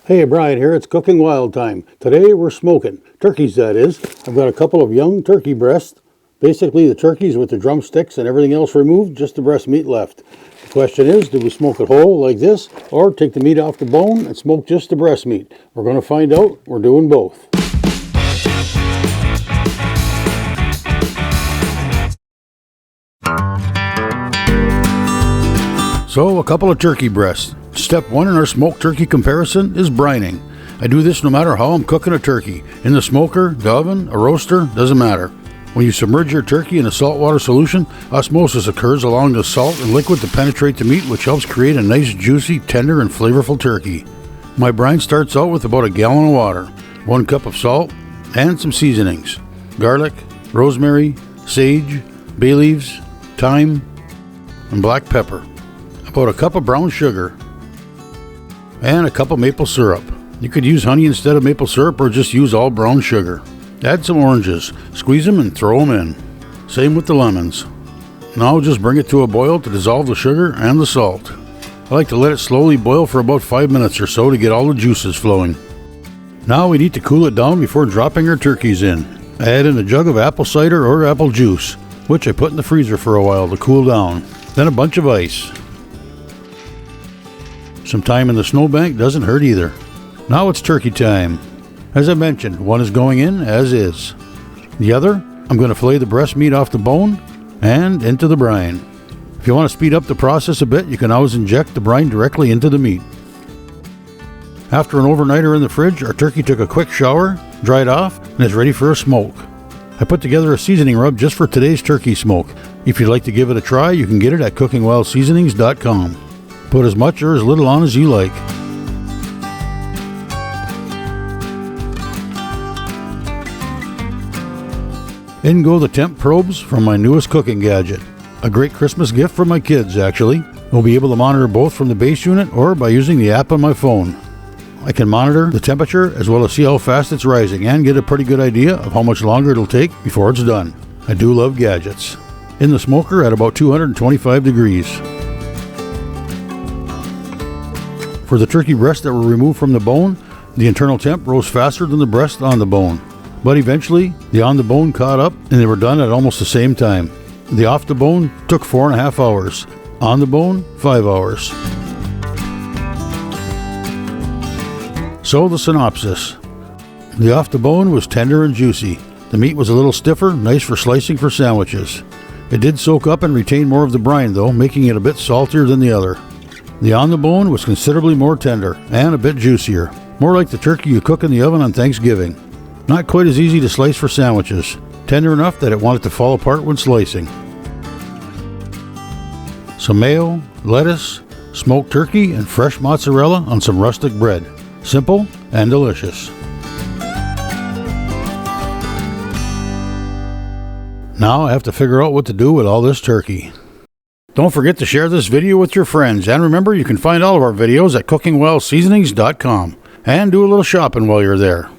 Hey, Brian here. It's Cooking Wild time. Today we're smoking. Turkeys, that is. I've got a couple of young turkey breasts. Basically the turkeys with the drumsticks and everything else removed, just the breast meat left. The question is, do we smoke it whole like this, or take the meat off the bone and smoke just the breast meat? We're going to find out. We're doing both. So, a couple of turkey breasts. Step 1 in our smoked turkey comparison is brining. I do this no matter how I'm cooking a turkey. In the smoker, the oven, a roaster, doesn't matter. When you submerge your turkey in a saltwater solution, osmosis occurs allowing the salt and liquid to penetrate the meat, which helps create a nice, juicy, tender, and flavorful turkey. My brine starts out with about a gallon of water, 1 cup of salt, and some seasonings. Garlic, rosemary, sage, bay leaves, thyme, and black pepper. About a cup of brown sugar, and a cup of maple syrup. You could use honey instead of maple syrup or just use all brown sugar. Add some oranges, squeeze them and throw them in. Same with the lemons. Now just bring it to a boil to dissolve the sugar and the salt. I like to let it slowly boil for about 5 minutes or so to get all the juices flowing. Now we need to cool it down before dropping our turkeys in. I add in a jug of apple cider or apple juice, which I put in the freezer for a while to cool down. Then a bunch of ice. Some time in the snowbank doesn't hurt either. Now it's turkey time. As I mentioned, one is going in as is. The other, I'm going to fillet the breast meat off the bone and into the brine. If you want to speed up the process a bit, you can always inject the brine directly into the meat. After an overnighter in the fridge, our turkey took a quick shower, dried off, and is ready for a smoke. I put together a seasoning rub just for today's turkey smoke. If you'd like to give it a try, you can get it at cookingwildseasonings.com. Put as much or as little on as you like. In go the temp probes from my newest cooking gadget. A great Christmas gift for my kids, actually. We'll be able to monitor both from the base unit or by using the app on my phone. I can monitor the temperature as well as see how fast it's rising and get a pretty good idea of how much longer it'll take before it's done. I do love gadgets. In the smoker at about 225 degrees. For the turkey breasts that were removed from the bone, the internal temp rose faster than the breast on the bone. But eventually, the on the bone caught up and they were done at almost the same time. The off the bone took 4.5 hours. On the bone, 5 hours. So the synopsis. The off the bone was tender and juicy. The meat was a little stiffer, nice for slicing for sandwiches. It did soak up and retain more of the brine though, making it a bit saltier than the other. The on the bone was considerably more tender and a bit juicier, more like the turkey you cook in the oven on Thanksgiving. Not quite as easy to slice for sandwiches, tender enough that it wanted to fall apart when slicing. Some mayo, lettuce, smoked turkey, and fresh mozzarella on some rustic bread. Simple and delicious. Now I have to figure out what to do with all this turkey. Don't forget to share this video with your friends, and remember you can find all of our videos at cookingwellseasonings.com, and do a little shopping while you're there.